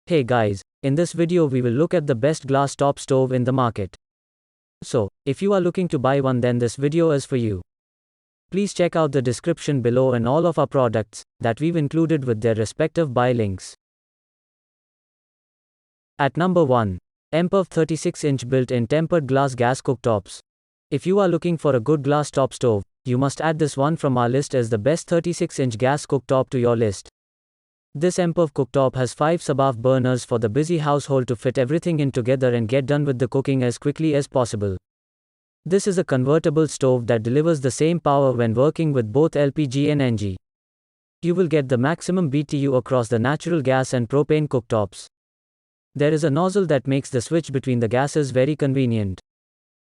Hey guys, in this video we will look at the best glass top stove in the market. So, if you are looking to buy one, then this video is for you. Please check out the description below and all of our products that we've included with their respective buy links. At number 1. Emperv 36-inch built-in tempered glass gas cooktops. If you are looking for a good glass top stove, you must add this one from our list as the best 36-inch gas cooktop to your list. This Emperv cooktop has 5 sub-off burners for the busy household to fit everything in together and get done with the cooking as quickly as possible. This is a convertible stove that delivers the same power when working with both LPG and NG. You will get the maximum BTU across the natural gas and propane cooktops. There is a nozzle that makes the switch between the gases very convenient.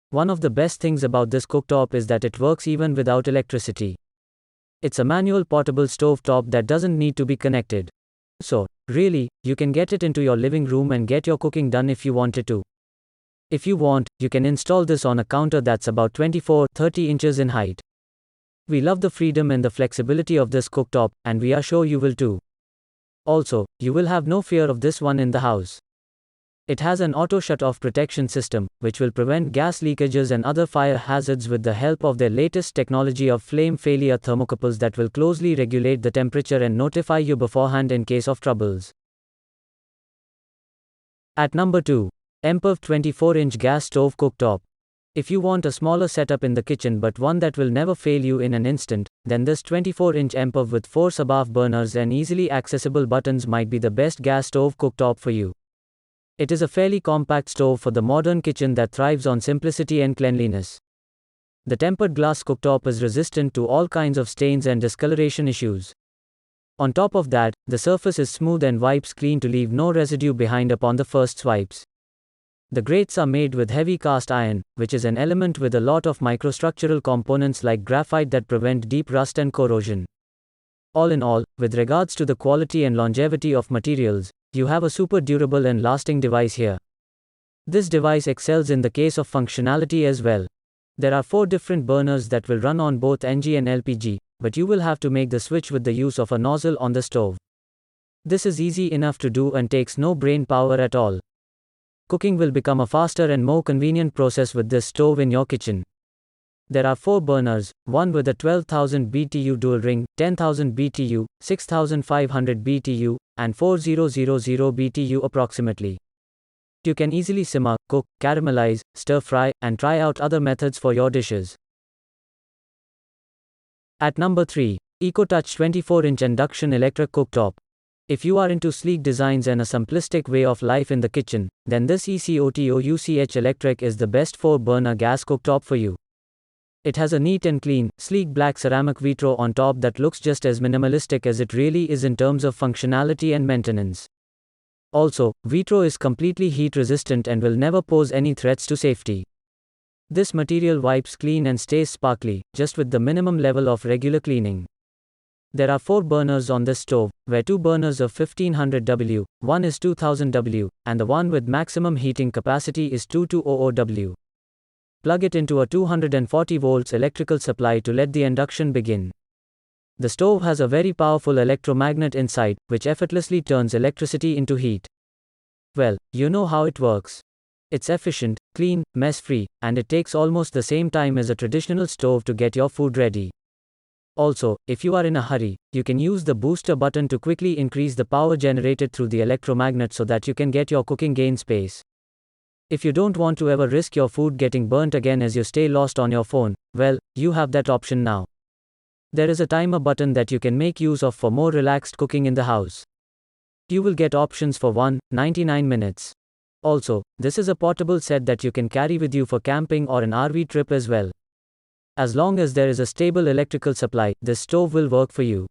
One of the best things about this cooktop is that it works even without electricity. It's a manual portable stove top that doesn't need to be connected. So, really, you can get it into your living room and get your cooking done if you wanted to. If you want, you can install this on a counter that's about 24-30 inches in height. We love the freedom and the flexibility of this cooktop, and we are sure you will too. Also, you will have no fear of this one in the house. It has an auto shut-off protection system, which will prevent gas leakages and other fire hazards with the help of their latest technology of flame failure thermocouples that will closely regulate the temperature and notify you beforehand in case of troubles. At number 2. Emperv 24-inch gas stove cooktop. If you want a smaller setup in the kitchen but one that will never fail you in an instant, then this 24-inch Emperv with 4 sub-off burners and easily accessible buttons might be the best gas stove cooktop for you. It is a fairly compact stove for the modern kitchen that thrives on simplicity and cleanliness. The tempered glass cooktop is resistant to all kinds of stains and discoloration issues. On top of that, the surface is smooth and wipes clean to leave no residue behind upon the first swipes. The grates are made with heavy cast iron, which is an element with a lot of microstructural components like graphite that prevent deep rust and corrosion. All in all, with regards to the quality and longevity of materials, you have a super durable and lasting device here. This device excels in the case of functionality as well. There are 4 different burners that will run on both NG and LPG, but you will have to make the switch with the use of a nozzle on the stove. This is easy enough to do and takes no brain power at all. Cooking will become a faster and more convenient process with this stove in your kitchen. There are 4 burners, one with a 12,000 BTU dual ring, 10,000 BTU, 6,500 BTU, and 4,000 BTU approximately. You can easily simmer, cook, caramelize, stir-fry, and try out other methods for your dishes. At number 3. EcoTouch 24-inch Induction Electric Cooktop. If you are into sleek designs and a simplistic way of life in the kitchen, then this EcoTouch Electric is the best 4-burner gas cooktop for you. It has a neat and clean, sleek black ceramic vitro on top that looks just as minimalistic as it really is in terms of functionality and maintenance. Also, vitro is completely heat resistant and will never pose any threats to safety. This material wipes clean and stays sparkly, just with the minimum level of regular cleaning. There are 4 burners on this stove, where 2 burners of 1500 W, one is 2000 W, and the one with maximum heating capacity is 2200 W. Plug it into a 240 volts electrical supply to let the induction begin. The stove has a very powerful electromagnet inside, which effortlessly turns electricity into heat. Well, you know how it works. It's efficient, clean, mess-free, and it takes almost the same time as a traditional stove to get your food ready. Also, if you are in a hurry, you can use the booster button to quickly increase the power generated through the electromagnet so that you can get your cooking gain space. If you don't want to ever risk your food getting burnt again as you stay lost on your phone, well, you have that option now. There is a timer button that you can make use of for more relaxed cooking in the house. You will get options for 1.99 minutes. Also, this is a portable set that you can carry with you for camping or an RV trip as well. As long as there is a stable electrical supply, this stove will work for you.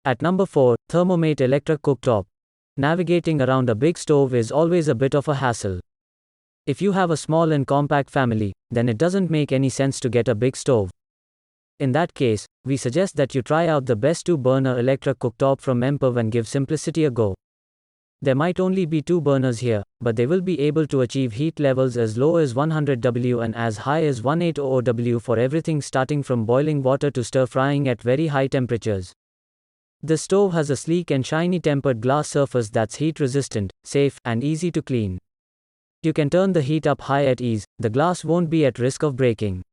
At number 4, Thermomate Electric Cooktop. Navigating around a big stove is always a bit of a hassle. If you have a small and compact family, then it doesn't make any sense to get a big stove. In that case, we suggest that you try out the best 2-burner electric cooktop from Emperv and give simplicity a go. There might only be 2 burners here, but they will be able to achieve heat levels as low as 100 W and as high as 1800 W for everything starting from boiling water to stir-frying at very high temperatures. This stove has a sleek and shiny tempered glass surface that's heat resistant, safe, and easy to clean. You can turn the heat up high at ease, the glass won't be at risk of breaking.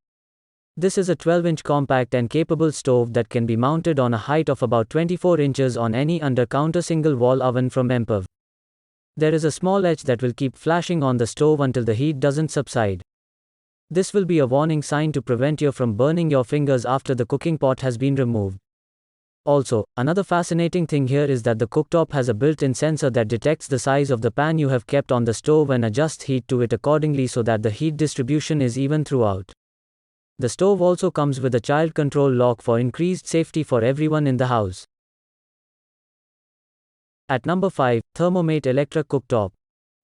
This is a 12-inch compact and capable stove that can be mounted on a height of about 24 inches on any under-counter single-wall oven from Emperor. There is a small edge that will keep flashing on the stove until the heat doesn't subside. This will be a warning sign to prevent you from burning your fingers after the cooking pot has been removed. Also, another fascinating thing here is that the cooktop has a built-in sensor that detects the size of the pan you have kept on the stove and adjusts heat to it accordingly so that the heat distribution is even throughout. The stove also comes with a child control lock for increased safety for everyone in the house. At number 5, Thermomate Electric Cooktop.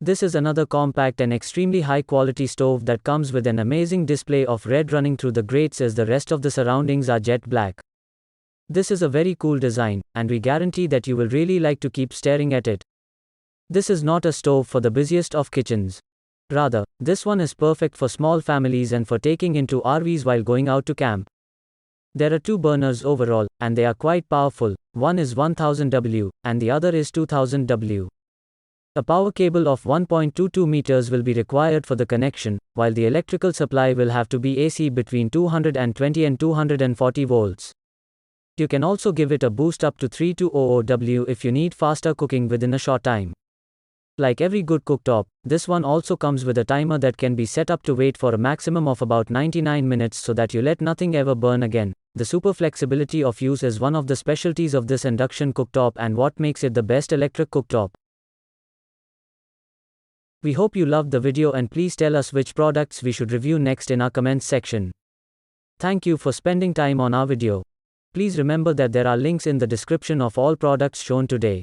This is another compact and extremely high-quality stove that comes with an amazing display of red running through the grates as the rest of the surroundings are jet black. This is a very cool design, and we guarantee that you will really like to keep staring at it. This is not a stove for the busiest of kitchens. Rather, this one is perfect for small families and for taking into RVs while going out to camp. There are 2 burners overall, and they are quite powerful. One is 1000 W, and the other is 2000 W. A power cable of 1.22 meters will be required for the connection, while the electrical supply will have to be AC between 220 and 240 volts. You can also give it a boost up to 3200 W if you need faster cooking within a short time. Like every good cooktop, this one also comes with a timer that can be set up to wait for a maximum of about 99 minutes so that you let nothing ever burn again. The super flexibility of use is one of the specialties of this induction cooktop and what makes it the best electric cooktop. We hope you loved the video and please tell us which products we should review next in our comments section. Thank you for spending time on our video. Please remember that there are links in the description of all products shown today.